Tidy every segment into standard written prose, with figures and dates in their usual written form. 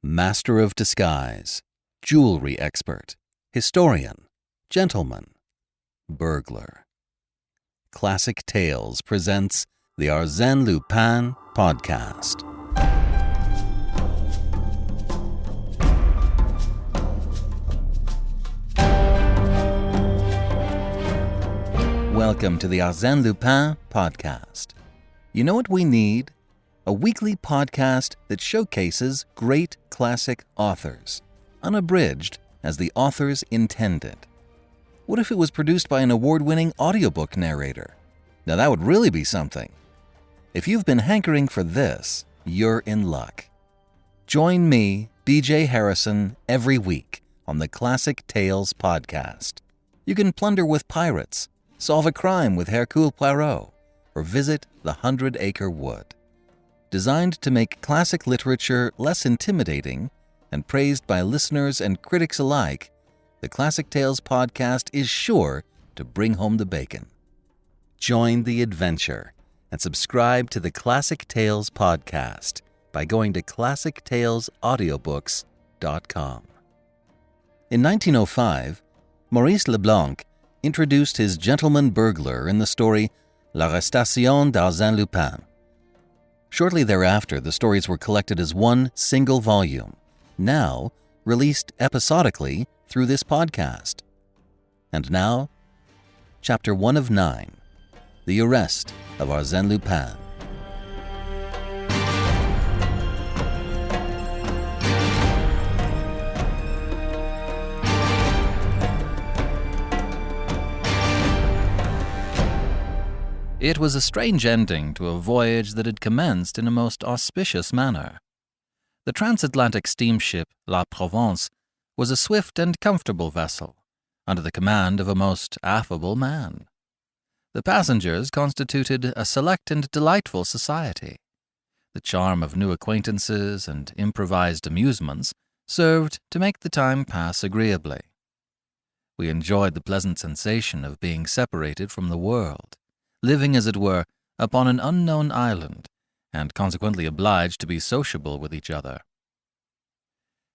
master of disguise, jewelry expert, historian, gentleman, burglar. Classic Tales presents the Arsène Lupin Podcast. Welcome to the Arsène Lupin Podcast. You know what we need? A weekly podcast that showcases great classic authors, unabridged as the authors intended. What if it was produced by an award-winning audiobook narrator? Now that would really be something. If you've been hankering for this, you're in luck. Join me, BJ Harrison, every week on the Classic Tales podcast. You can plunder with pirates, solve a crime with Hercule Poirot, or visit the 100 Acre Wood. Designed to make classic literature less intimidating and praised by listeners and critics alike, the Classic Tales podcast is sure to bring home the bacon. Join the adventure and subscribe to the Classic Tales podcast by going to classictalesaudiobooks.com. In 1905, Maurice Leblanc introduced his gentleman burglar in the story L'arrestation d'Arsène Lupin. Shortly thereafter, the stories were collected as one single volume, now released episodically through this podcast. And now, Chapter 1 of 9, The Arrest of Arsène Lupin. It was a strange ending to a voyage that had commenced in a most auspicious manner. The transatlantic steamship La Provence was a swift and comfortable vessel, under the command of a most affable man. The passengers constituted a select and delightful society. The charm of new acquaintances and improvised amusements served to make the time pass agreeably. We enjoyed the pleasant sensation of being separated from the world, living, as it were, upon an unknown island, and consequently obliged to be sociable with each other.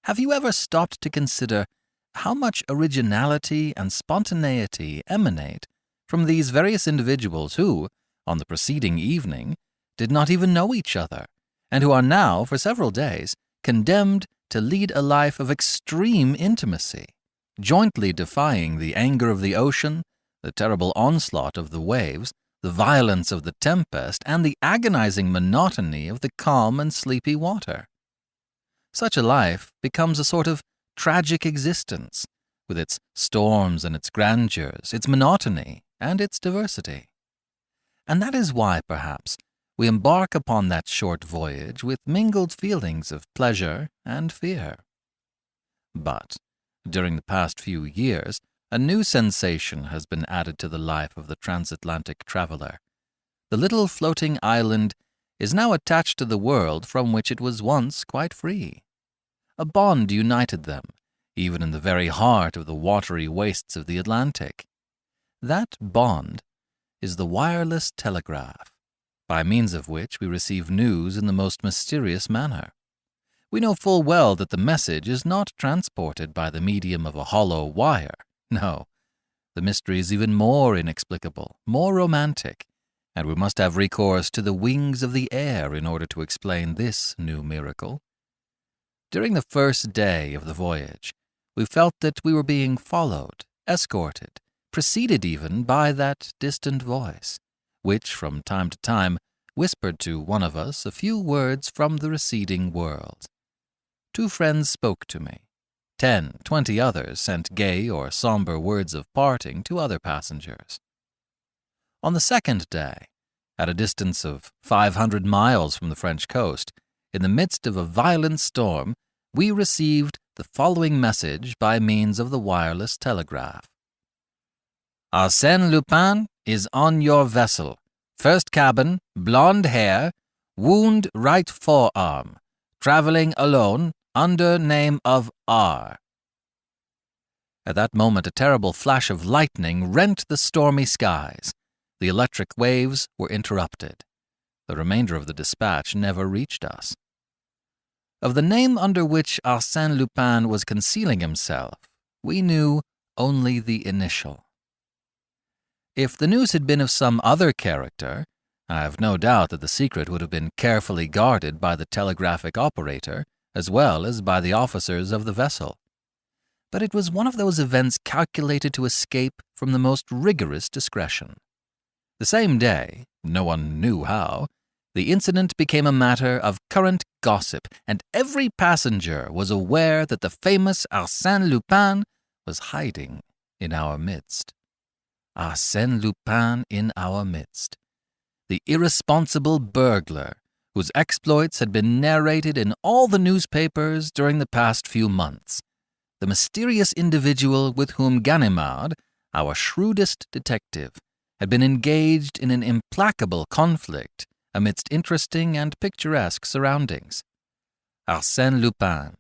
Have you ever stopped to consider how much originality and spontaneity emanate from these various individuals who, on the preceding evening, did not even know each other, and who are now, for several days, condemned to lead a life of extreme intimacy, jointly defying the anger of the ocean, the terrible onslaught of the waves, the violence of the tempest, and the agonizing monotony of the calm and sleepy water? Such a life becomes a sort of tragic existence, with its storms and its grandeurs, its monotony and its diversity. And that is why, perhaps, we embark upon that short voyage with mingled feelings of pleasure and fear. But, during the past few years, a new sensation has been added to the life of the transatlantic traveler. The little floating island is now attached to the world from which it was once quite free. A bond united them, even in the very heart of the watery wastes of the Atlantic. That bond is the wireless telegraph, by means of which we receive news in the most mysterious manner. We know full well that the message is not transported by the medium of a hollow wire. No, the mystery is even more inexplicable, more romantic, and we must have recourse to the wings of the air in order to explain this new miracle. During the first day of the voyage, we felt that we were being followed, escorted, preceded even by that distant voice, which from time to time whispered to one of us a few words from the receding world. 2 friends spoke to me. 10, 20 others sent gay or somber words of parting to other passengers. On the second day, at a distance of 500 miles from the French coast, in the midst of a violent storm, we received the following message by means of the wireless telegraph. Arsène Lupin is on your vessel. First cabin, blonde hair, wound right forearm, traveling alone, under name of R. At that moment a terrible flash of lightning rent the stormy skies. The electric waves were interrupted. The remainder of the dispatch never reached us. Of the name under which Arsène Lupin was concealing himself, we knew only the initial. If the news had been of some other character, I have no doubt that the secret would have been carefully guarded by the telegraphic operator as well as by the officers of the vessel. But it was one of those events calculated to escape from the most rigorous discretion. The same day, no one knew how, the incident became a matter of current gossip, and every passenger was aware that the famous Arsène Lupin was hiding in our midst. Arsène Lupin in our midst. The irresponsible burglar, whose exploits had been narrated in all the newspapers during the past few months. The mysterious individual with whom Ganimard, our shrewdest detective, had been engaged in an implacable conflict amidst interesting and picturesque surroundings. Arsène Lupin,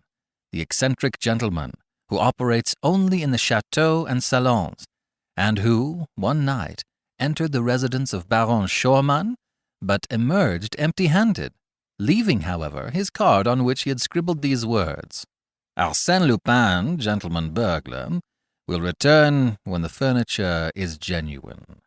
the eccentric gentleman who operates only in the chateaux and salons, and who, one night, entered the residence of Baron Schormann, but emerged empty-handed, leaving, however, his card on which he had scribbled these words: Arsène Lupin, gentleman burglar, will return when the furniture is genuine.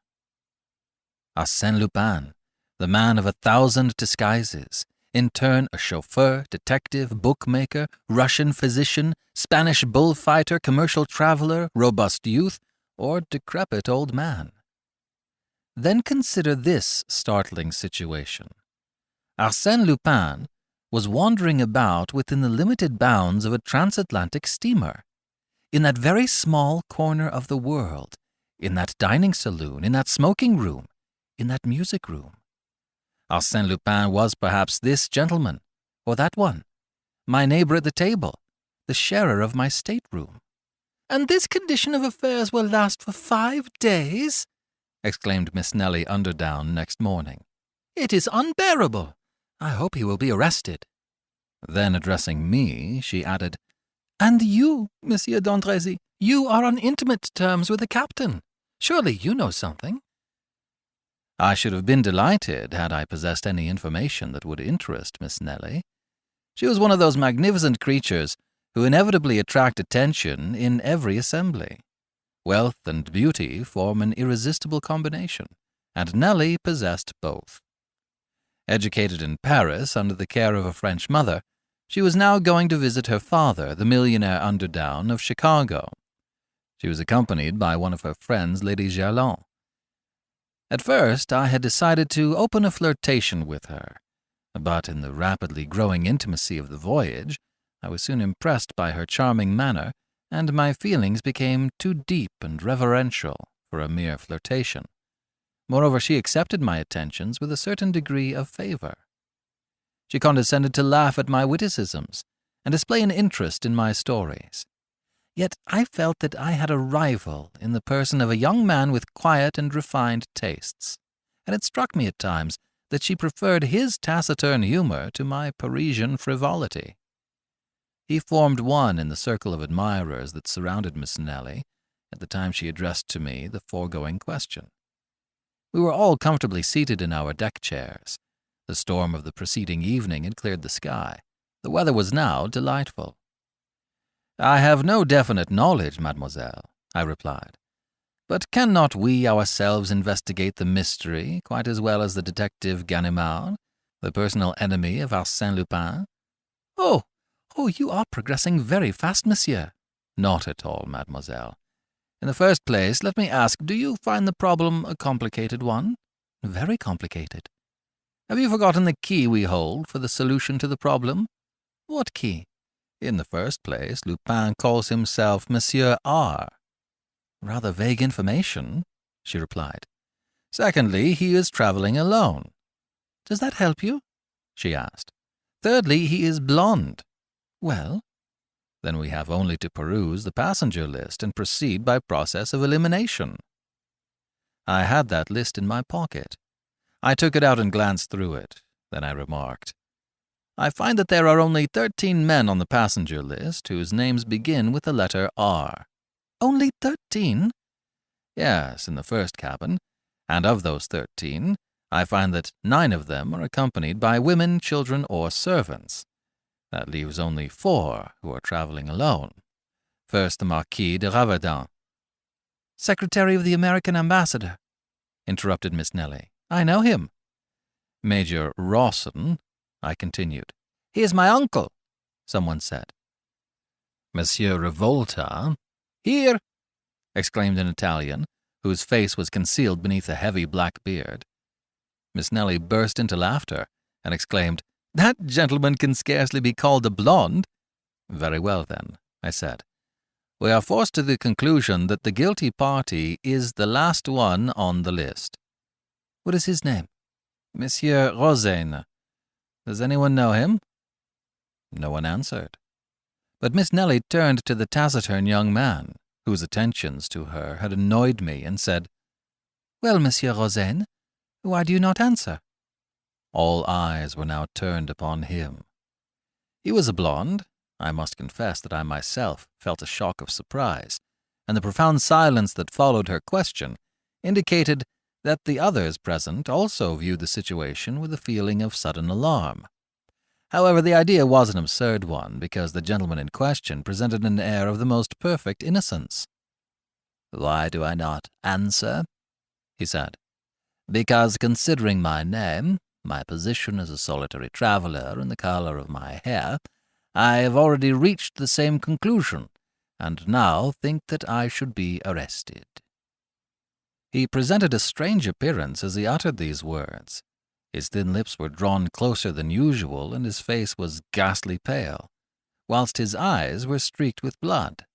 Arsène Lupin, the man of 1,000 disguises, in turn a chauffeur, detective, bookmaker, Russian physician, Spanish bullfighter, commercial traveler, robust youth, or decrepit old man. Then consider this startling situation. Arsène Lupin was wandering about within the limited bounds of a transatlantic steamer, in that very small corner of the world, in that dining saloon, in that smoking room, in that music room. Arsène Lupin was perhaps this gentleman, or that one, my neighbor at the table, the sharer of my stateroom. "And this condition of affairs will last for 5 days?" exclaimed Miss Nellie Underdown next morning. "It is unbearable. I hope he will be arrested." Then, addressing me, she added, "And you, Monsieur d'Andrézy, you are on intimate terms with the captain. Surely you know something?" I should have been delighted had I possessed any information that would interest Miss Nellie. She was one of those magnificent creatures who inevitably attract attention in every assembly. Wealth and beauty form an irresistible combination, and Nellie possessed both. Educated in Paris under the care of a French mother, she was now going to visit her father, the millionaire Underdown of Chicago. She was accompanied by one of her friends, Lady Gerland. At first, I had decided to open a flirtation with her, but in the rapidly growing intimacy of the voyage, I was soon impressed by her charming manner, and my feelings became too deep and reverential for a mere flirtation. Moreover, she accepted my attentions with a certain degree of favor. She condescended to laugh at my witticisms and display an interest in my stories. Yet I felt that I had a rival in the person of a young man with quiet and refined tastes, and it struck me at times that she preferred his taciturn humor to my Parisian frivolity. He formed one in the circle of admirers that surrounded Miss Nellie at the time she addressed to me the foregoing question. We were all comfortably seated in our deck chairs. The storm of the preceding evening had cleared the sky. The weather was now delightful. "I have no definite knowledge, mademoiselle," I replied. "But cannot we ourselves investigate the mystery quite as well as the detective Ganimard, the personal enemy of Arsène Lupin?" Oh, you are progressing very fast, monsieur." "Not at all, mademoiselle. In the first place, let me ask, do you find the problem a complicated one?" "Very complicated." "Have you forgotten the key we hold for the solution to the problem?" "What key?" "In the first place, Lupin calls himself Monsieur R." "Rather vague information," she replied. "Secondly, he is traveling alone." "Does that help you?" she asked. "Thirdly, he is blonde." "Well?" "Then we have only to peruse the passenger list and proceed by process of elimination." I had that list in my pocket. I took it out and glanced through it. Then I remarked, "I find that there are only 13 men on the passenger list whose names begin with the letter R." "Only 13? "Yes, in the first cabin, and of those 13, I find that 9 of them are accompanied by women, children, or servants. That leaves only 4 who are traveling alone. First, the Marquis de Raverdan." "Secretary of the American ambassador," interrupted Miss Nelly. "I know him." "Major Rawson," I continued. "He is my uncle," someone said. "Monsieur Revolta." "Here," exclaimed an Italian, whose face was concealed beneath a heavy black beard. Miss Nelly burst into laughter and exclaimed, "That gentleman can scarcely be called a blonde." "Very well, then," I said. "We are forced to the conclusion that the guilty party is the last one on the list." "What is his name?" "Monsieur Rozaine. Does anyone know him?" No one answered. But Miss Nelly turned to the taciturn young man, whose attentions to her had annoyed me, and said, "Well, Monsieur Rozaine, why do you not answer?" All eyes were now turned upon him. He was a blonde. I must confess that I myself felt a shock of surprise, and the profound silence that followed her question indicated that the others present also viewed the situation with a feeling of sudden alarm. However, the idea was an absurd one, because the gentleman in question presented an air of the most perfect innocence. "Why do I not answer?" he said. "Because, considering my name, my position as a solitary traveller, and the colour of my hair, I have already reached the same conclusion, and now think that I should be arrested." He presented a strange appearance as he uttered these words. His thin lips were drawn closer than usual, and his face was ghastly pale, whilst his eyes were streaked with blood.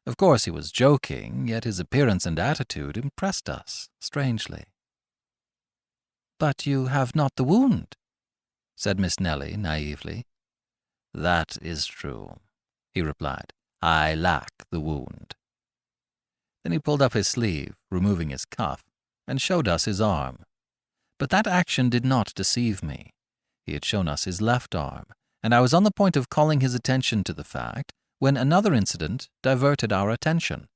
Of course he was joking, yet his appearance and attitude impressed us strangely. "But you have not the wound," said Miss Nelly naively. "That is true," he replied. "I lack the wound." Then he pulled up his sleeve, removing his cuff, and showed us his arm. But that action did not deceive me. He had shown us his left arm, and I was on the point of calling his attention to the fact when another incident diverted our attention.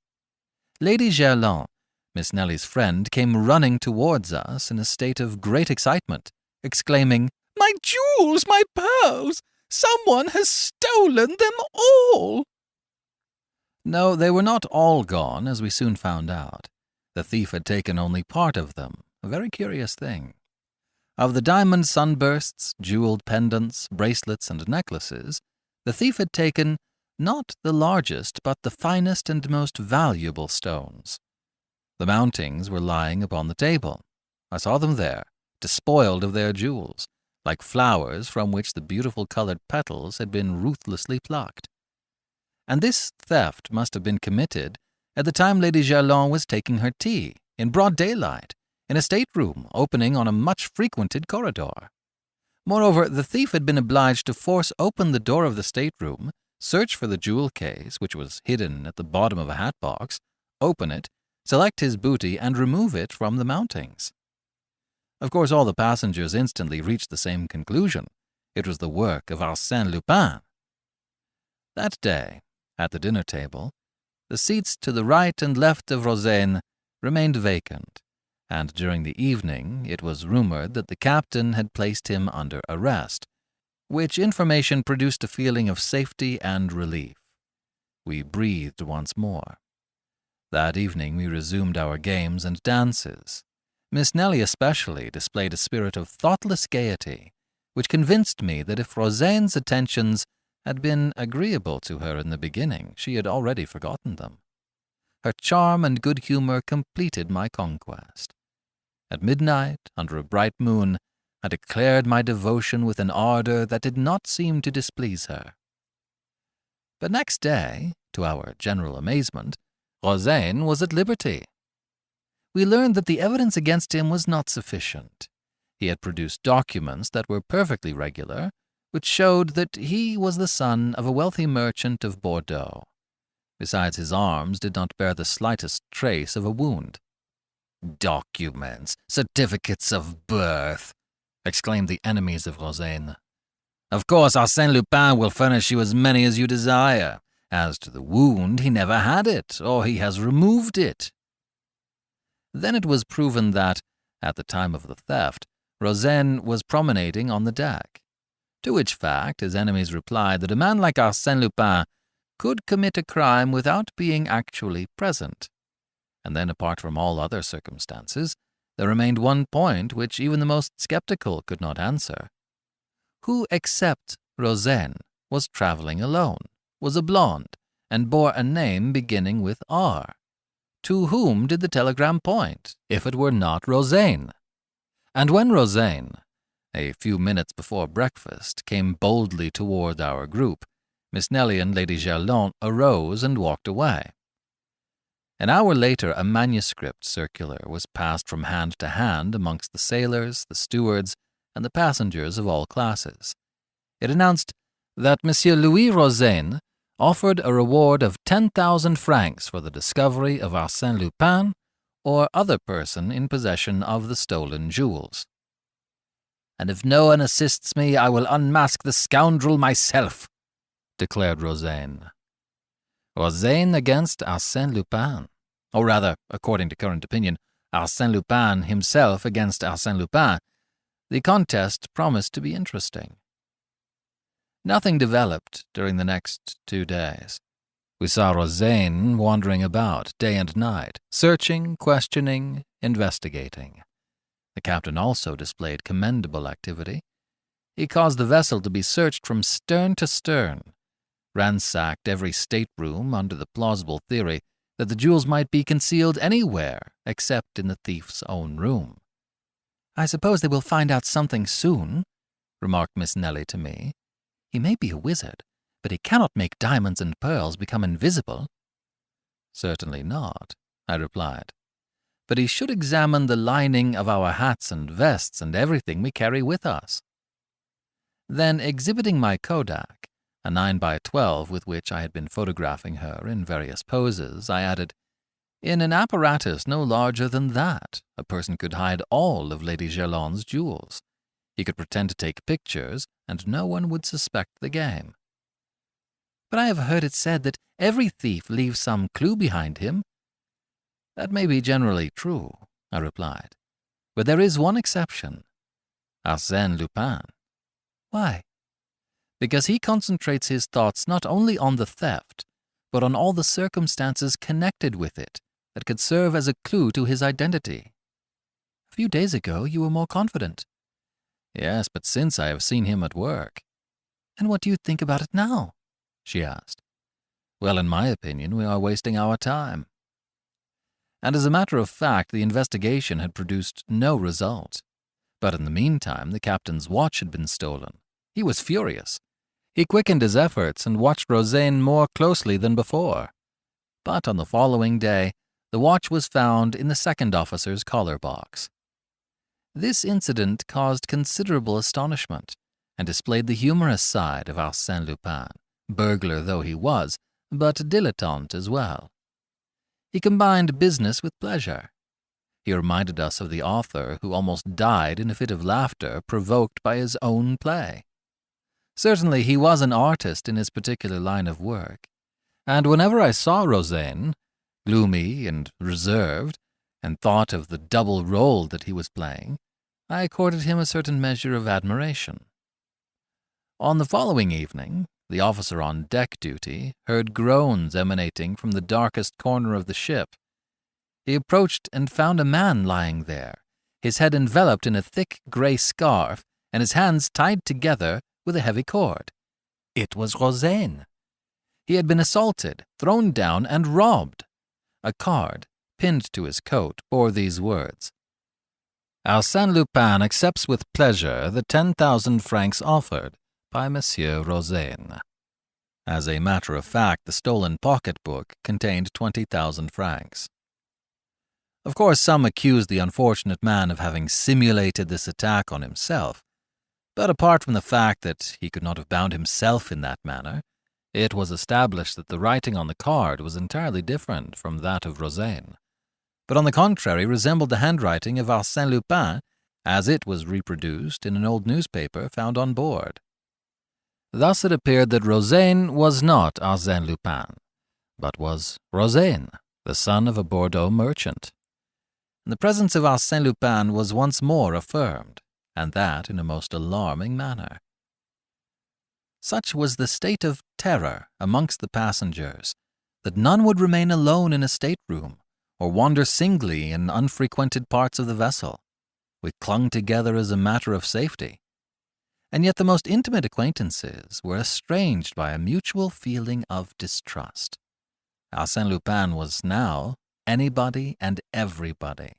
Lady Gerland, Miss Nelly's friend, came running towards us in a state of great excitement, exclaiming, "My jewels, my pearls! Someone has stolen them all!" No, they were not all gone, as we soon found out. The thief had taken only part of them, a very curious thing. Of the diamond sunbursts, jeweled pendants, bracelets, and necklaces, the thief had taken not the largest, but the finest and most valuable stones. The mountings were lying upon the table. I saw them there, despoiled of their jewels, like flowers from which the beautiful colored petals had been ruthlessly plucked. And this theft must have been committed at the time Lady Gerland was taking her tea, in broad daylight, in a stateroom opening on a much-frequented corridor. Moreover, the thief had been obliged to force open the door of the stateroom, search for the jewel case, which was hidden at the bottom of a hat-box, open it, select his booty, and remove it from the mountings. Of course, all the passengers instantly reached the same conclusion. It was the work of Arsène Lupin. That day, at the dinner table, the seats to the right and left of Rozaine remained vacant, and during the evening it was rumored that the captain had placed him under arrest, which information produced a feeling of safety and relief. We breathed once more. That evening we resumed our games and dances. Miss Nelly especially displayed a spirit of thoughtless gaiety, which convinced me that if Rozaine's attentions had been agreeable to her in the beginning, she had already forgotten them. Her charm and good humor completed my conquest. At midnight, under a bright moon, I declared my devotion with an ardor that did not seem to displease her. But next day, to our general amazement, Rozaine was at liberty. We learned that the evidence against him was not sufficient. He had produced documents that were perfectly regular, which showed that he was the son of a wealthy merchant of Bordeaux. Besides, his arms did not bear the slightest trace of a wound. "Documents, certificates of birth," exclaimed the enemies of Rozaine. "Of course, Arsène Lupin will furnish you as many as you desire. As to the wound, he never had it, or he has removed it." Then it was proven that, at the time of the theft, Rozaine was promenading on the deck. To which fact his enemies replied that a man like Arsène Lupin could commit a crime without being actually present. And then, apart from all other circumstances, there remained one point which even the most skeptical could not answer. Who except Rozaine was traveling alone, was a blonde, and bore a name beginning with R? To whom did the telegram point, if it were not Rozaine? And when Rozaine, a few minutes before breakfast, came boldly toward our group, Miss Nelly and Lady Gerlon arose and walked away. An hour later, a manuscript circular was passed from hand to hand amongst the sailors, the stewards, and the passengers of all classes. It announced that Monsieur Louis Rozaine offered a reward of 10,000 francs for the discovery of Arsène Lupin or other person in possession of the stolen jewels. "And if no one assists me, I will unmask the scoundrel myself," declared Rozaine. Rozaine against Arsène Lupin. Or rather, according to current opinion, Arsène Lupin himself against Arsène Lupin. The contest promised to be interesting. Nothing developed during the next 2 days. We saw Rozaine wandering about day and night, searching, questioning, investigating. The captain also displayed commendable activity. He caused the vessel to be searched from stern to stern, ransacked every stateroom under the plausible theory that the jewels might be concealed anywhere except in the thief's own room. "I suppose they will find out something soon," remarked Miss Nelly to me. "He may be a wizard, but he cannot make diamonds and pearls become invisible." "Certainly not," I replied. "But he should examine the lining of our hats and vests and everything we carry with us." Then, exhibiting my Kodak, a 9x12 with which I had been photographing her in various poses, I added, "In an apparatus no larger than that, a person could hide all of Lady Gerlon's jewels. He could pretend to take pictures, and no one would suspect the game." "But I have heard it said that every thief leaves some clue behind him." "That may be generally true," I replied. "But there is one exception. Arsène Lupin." "Why?" "Because he concentrates his thoughts not only on the theft, but on all the circumstances connected with it that could serve as a clue to his identity." "A few days ago you were more confident." "Yes, but since I have seen him at work." "And what do you think about it now?" she asked. "Well, in my opinion, we are wasting our time." And as a matter of fact, the investigation had produced no result. But in the meantime, the captain's watch had been stolen. He was furious. He quickened his efforts and watched Rozaine more closely than before. But on the following day, the watch was found in the second officer's collar box. This incident caused considerable astonishment and displayed the humorous side of Arsène Lupin, burglar though he was, but dilettante as well. He combined business with pleasure. He reminded us of the author who almost died in a fit of laughter provoked by his own play. Certainly he was an artist in his particular line of work, and whenever I saw Rozaine, gloomy and reserved, and thought of the double role that he was playing, I accorded him a certain measure of admiration. On the following evening, the officer on deck duty heard groans emanating from the darkest corner of the ship. He approached and found a man lying there, his head enveloped in a thick grey scarf and his hands tied together with a heavy cord. It was Rozaine. He had been assaulted, thrown down, and robbed. A card, pinned to his coat, bore these words: "Arsène Lupin accepts with pleasure the 10,000 francs offered by Monsieur Rozaine." As a matter of fact, the stolen pocketbook contained 20,000 francs. Of course, some accused the unfortunate man of having simulated this attack on himself, but apart from the fact that he could not have bound himself in that manner, it was established that the writing on the card was entirely different from that of Rozaine, but on the contrary resembled the handwriting of Arsène Lupin as it was reproduced in an old newspaper found on board. Thus it appeared that Rozaine was not Arsène Lupin, but was Rozaine, the son of a Bordeaux merchant. And the presence of Arsène Lupin was once more affirmed, and that in a most alarming manner. Such was the state of terror amongst the passengers that none would remain alone in a stateroom or wander singly in unfrequented parts of the vessel. We clung together as a matter of safety. And yet the most intimate acquaintances were estranged by a mutual feeling of distrust. Arsène Lupin was now anybody and everybody.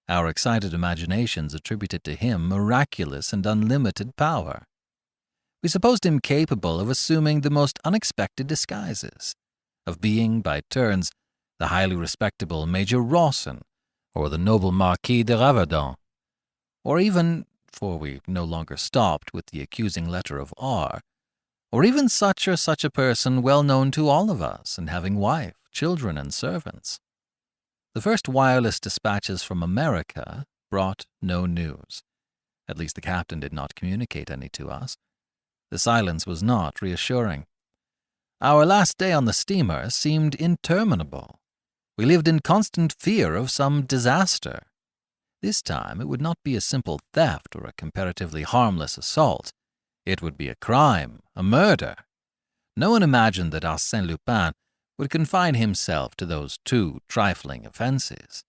Our excited imaginations attributed to him miraculous and unlimited power. We supposed him capable of assuming the most unexpected disguises, of being, by turns, the highly respectable Major Rawson, or the noble Marquis de Raverdan, or even, for we no longer stopped with the accusing letter of R, or even such or such a person well known to all of us and having wife, children, and servants. The first wireless dispatches from America brought no news. At least the captain did not communicate any to us. The silence was not reassuring. Our last day on the steamer seemed interminable. We lived in constant fear of some disaster. This time it would not be a simple theft or a comparatively harmless assault. It would be a crime, a murder. No one imagined that Arsène Lupin would confine himself to those two trifling offenses.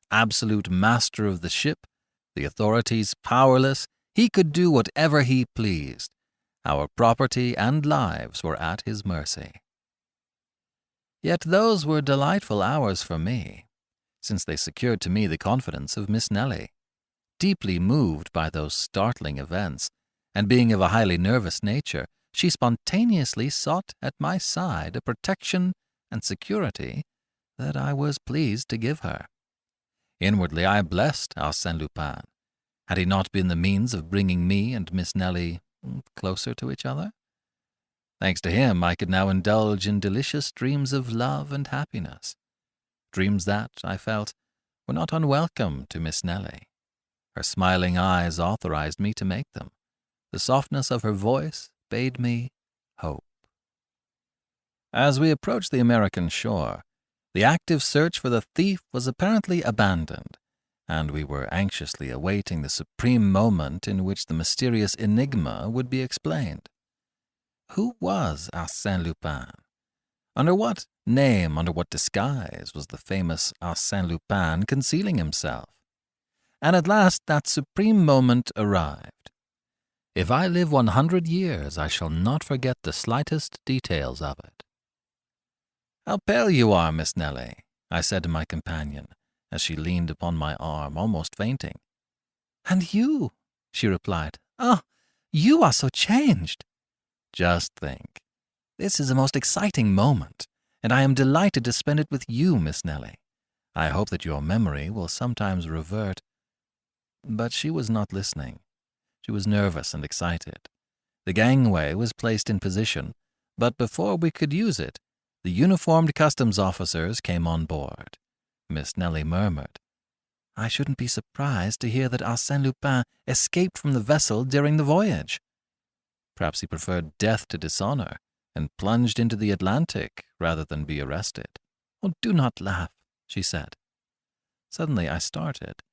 Absolute master of the ship, the authorities powerless, he could do whatever he pleased. Our property and lives were at his mercy. Yet those were delightful hours for me, since they secured to me the confidence of Miss Nelly. Deeply moved by those startling events, and being of a highly nervous nature, she spontaneously sought at my side a protection and security that I was pleased to give her. Inwardly I blessed Arsène Lupin. Had he not been the means of bringing me and Miss Nelly closer to each other? Thanks to him, I could now indulge in delicious dreams of love and happiness. Dreams that, I felt, were not unwelcome to Miss Nelly. Her smiling eyes authorized me to make them. The softness of her voice bade me hope. As we approached the American shore, the active search for the thief was apparently abandoned, and we were anxiously awaiting the supreme moment in which the mysterious enigma would be explained. Who was Arsène Lupin? Under what name, under what disguise was the famous Arsène Lupin concealing himself? And at last that supreme moment arrived. If I live 100 years, I shall not forget the slightest details of it. "How pale you are, Miss Nelly," I said to my companion, as she leaned upon my arm, almost fainting. "And you," she replied. "Ah, you are so changed." "Just think. This is a most exciting moment, and I am delighted to spend it with you, Miss Nelly. I hope that your memory will sometimes revert." But she was not listening. She was nervous and excited. The gangway was placed in position, but before we could use it, the uniformed customs officers came on board. Miss Nelly murmured, "I shouldn't be surprised to hear that Arsène Lupin escaped from the vessel during the voyage. Perhaps he preferred death to dishonor, and plunged into the Atlantic rather than be arrested." "Oh, do not laugh," she said. Suddenly I started,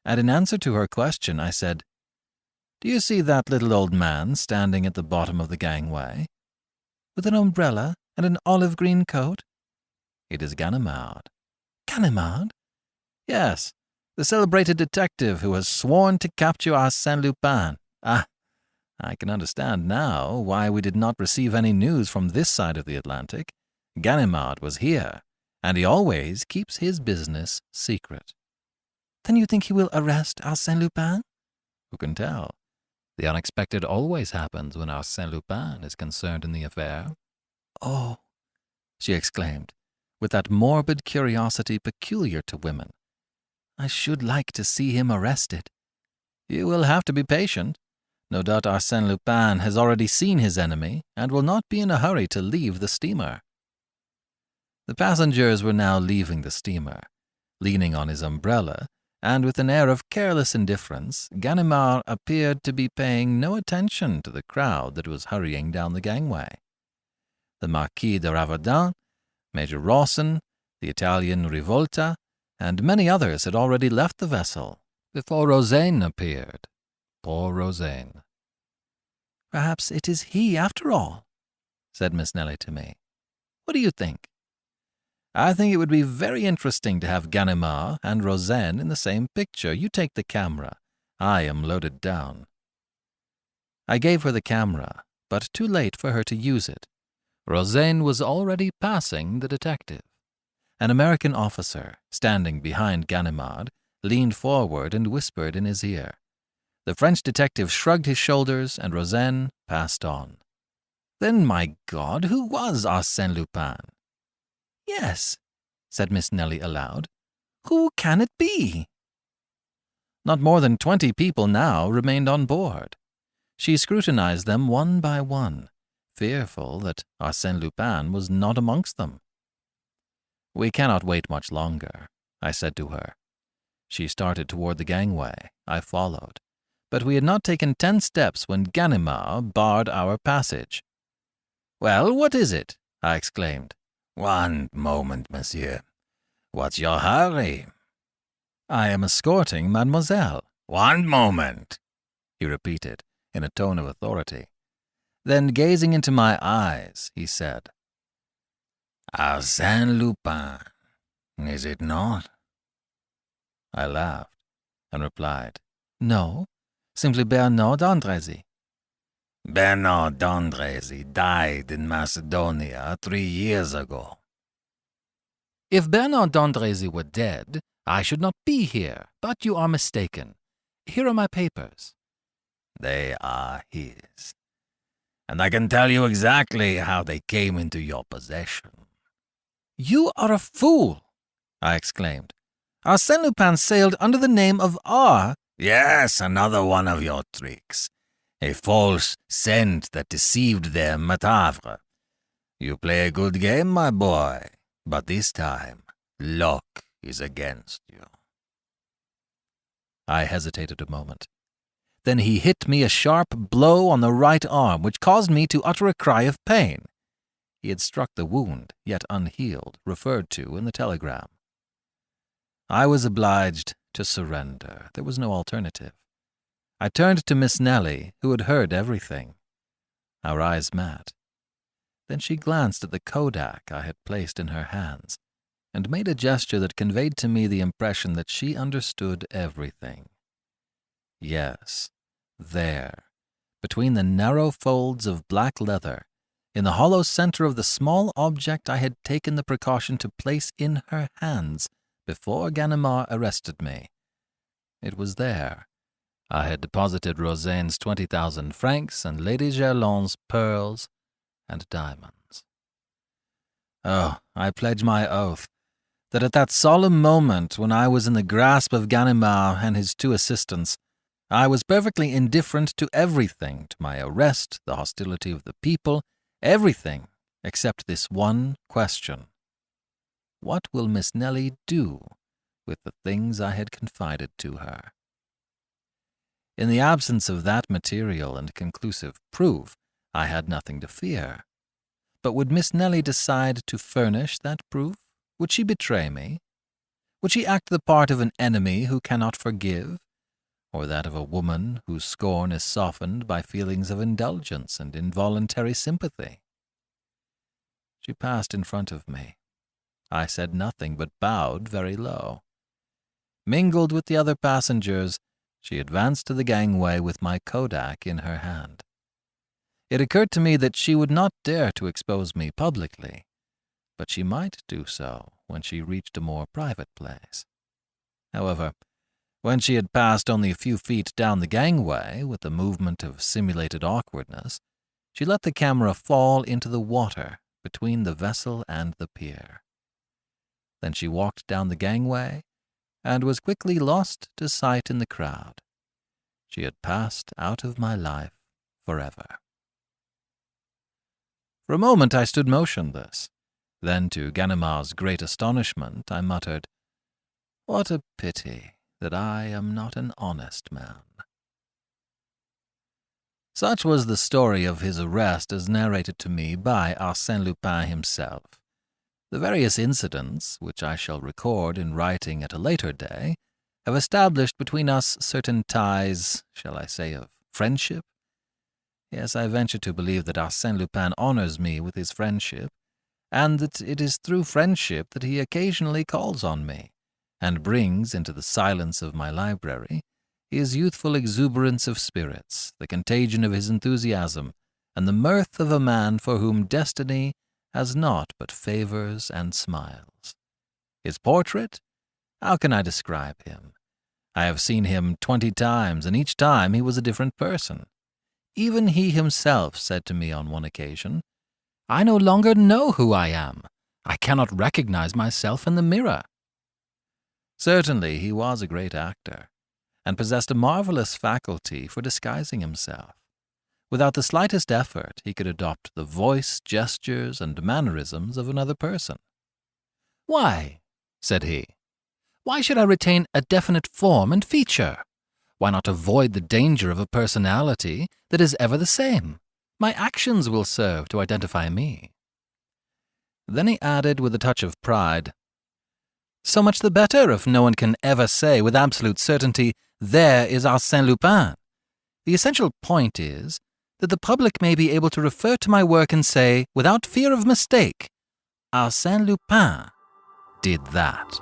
and in answer to her question I said, "Do you see that little old man standing at the bottom of the gangway?" "With an umbrella and an olive-green coat?" "It is Ganimard." "Ganimard?" "Yes, the celebrated detective who has sworn to capture Arsène Lupin. Ah, I can understand now why we did not receive any news from this side of the Atlantic. Ganimard was here, and he always keeps his business secret." "Then you think he will arrest Arsène Lupin?" "Who can tell? The unexpected always happens when Arsène Lupin is concerned in the affair." "Oh," she exclaimed, with that morbid curiosity peculiar to women, "I should like to see him arrested." "You will have to be patient. No doubt Arsène Lupin has already seen his enemy and will not be in a hurry to leave the steamer." The passengers were now leaving the steamer. Leaning on his umbrella, and with an air of careless indifference, Ganimard appeared to be paying no attention to the crowd that was hurrying down the gangway. The Marquis de Raverdan, Major Rawson, the Italian Rivolta, and many others had already left the vessel before Rosaine appeared. Poor Rosaine. Perhaps it is he after all, said Miss Nelly to me. What do you think? I think it would be very interesting to have Ganimard and Rozaine in the same picture. You take the camera. I am loaded down. I gave her the camera, but too late for her to use it. Rozaine was already passing the detective. An American officer, standing behind Ganimard, leaned forward and whispered in his ear. The French detective shrugged his shoulders, and Rozaine passed on. Then, my God, who was Arsène Lupin? Yes, said Miss Nelly aloud. Who can it be? Not more than 20 people now remained on board. She scrutinized them one by one, fearful that Arsène Lupin was not amongst them. We cannot wait much longer, I said to her. She started toward the gangway. I followed. But we had not taken 10 steps when Ganimard barred our passage. Well, what is it? I exclaimed. One moment, monsieur. What's your hurry? I am escorting mademoiselle. One moment, he repeated in a tone of authority. Then, gazing into my eyes, he said, Arsène Lupin, is it not? I laughed and replied, No, simply Bernard d'Andrézy. Bernard d'Andrézy died in Macedonia 3 years ago. If Bernard d'Andrézy were dead, I should not be here, but you are mistaken. Here are my papers. They are his. And I can tell you exactly how they came into your possession. You are a fool, I exclaimed. Arsène Lupin sailed under the name of R. Yes, another one of your tricks. A false scent that deceived them at Havre. You play a good game, my boy, but this time, luck is against you. I hesitated a moment. Then he hit me a sharp blow on the right arm, which caused me to utter a cry of pain. He had struck the wound, yet unhealed, referred to in the telegram. I was obliged to surrender. There was no alternative. I turned to Miss Nelly, who had heard everything. Our eyes met. Then she glanced at the kodak I had placed in her hands, and made a gesture that conveyed to me the impression that she understood everything. Yes, there, between the narrow folds of black leather, in the hollow center of the small object I had taken the precaution to place in her hands before Ganimard arrested me. It was there. I had deposited Rozaine's 20,000 francs and Lady Gerlon's pearls and diamonds. Oh, I pledge my oath that at that solemn moment when I was in the grasp of Ganimard and his 2 assistants, I was perfectly indifferent to everything, to my arrest, the hostility of the people, everything except this one question. What will Miss Nelly do with the things I had confided to her? In the absence of that material and conclusive proof, I had nothing to fear. But would Miss Nelly decide to furnish that proof? Would she betray me? Would she act the part of an enemy who cannot forgive, or that of a woman whose scorn is softened by feelings of indulgence and involuntary sympathy? She passed in front of me. I said nothing but bowed very low. Mingled with the other passengers, she advanced to the gangway with my kodak in her hand. It occurred to me that she would not dare to expose me publicly, but she might do so when she reached a more private place. However, when she had passed only a few feet down the gangway with a movement of simulated awkwardness, she let the camera fall into the water between the vessel and the pier. Then she walked down the gangway and was quickly lost to sight in the crowd. She had passed out of my life forever. For a moment I stood motionless. Then, to Ganimard's great astonishment, I muttered, "What a pity that I am not an honest man." Such was the story of his arrest as narrated to me by Arsène Lupin himself. The various incidents, which I shall record in writing at a later day, have established between us certain ties, shall I say, of friendship? Yes, I venture to believe that Arsène Lupin honors me with his friendship, and that it is through friendship that he occasionally calls on me, and brings into the silence of my library his youthful exuberance of spirits, the contagion of his enthusiasm, and the mirth of a man for whom destiny has naught but favors and smiles. His portrait? How can I describe him? I have seen him 20 times, and each time he was a different person. Even he himself said to me on one occasion, "I no longer know who I am. I cannot recognize myself in the mirror." Certainly he was a great actor, and possessed a marvelous faculty for disguising himself. Without the slightest effort, he could adopt the voice, gestures, and mannerisms of another person. "Why," said he, "why should I retain a definite form and feature? Why not avoid the danger of a personality that is ever the same? My actions will serve to identify me." Then he added with a touch of pride, "So much the better if no one can ever say with absolute certainty, 'There is Arsène Lupin.' The essential point is that the public may be able to refer to my work and say, without fear of mistake, 'Arsène Lupin did that.'"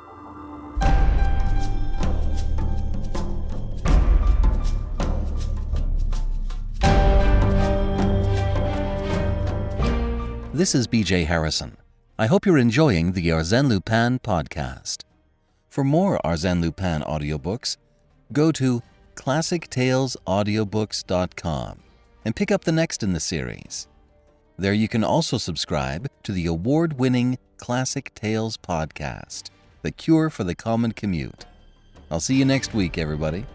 This is BJ Harrison. I hope you're enjoying the Arsène Lupin podcast. For more Arsène Lupin audiobooks, go to classictalesaudiobooks.com and pick up the next in the series. There you can also subscribe to the award-winning Classic Tales podcast, the cure for the common commute. I'll see you next week, everybody.